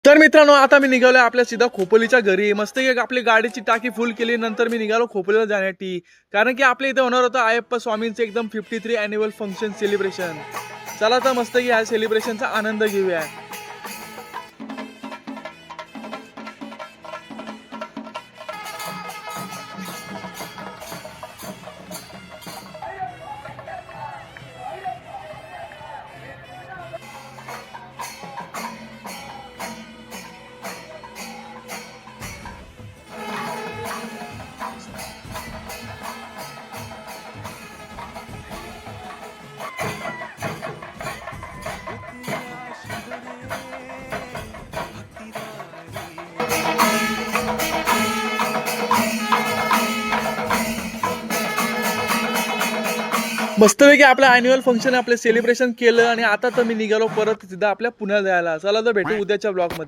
तर मित्रांनो, आता मी निघालोय आपल्या सीधा खोपोलीच्या घरी. मस्त एक आपली गाडीची टाकी फुल केली. नंतर मी निघालो खोपोलीला जाण्यासाठी. कारण की आपल्या इथे होणार होतं अय्यप्पा स्वामींचं एकदम 53 अॅन्युअल फंक्शन सेलिब्रेशन. चला तर मस्त की ह्या सेलिब्रेशनचा आनंद घेऊया. मस्तपैकी आपलं अॅन्युअल फंक्शन आपलं सेलिब्रेशन केलं आणि आता तर मी निघालो परत सिधा आपल्या पुण्याला जायला. चला तर भेटू उद्याच्या ब्लॉगमध्ये.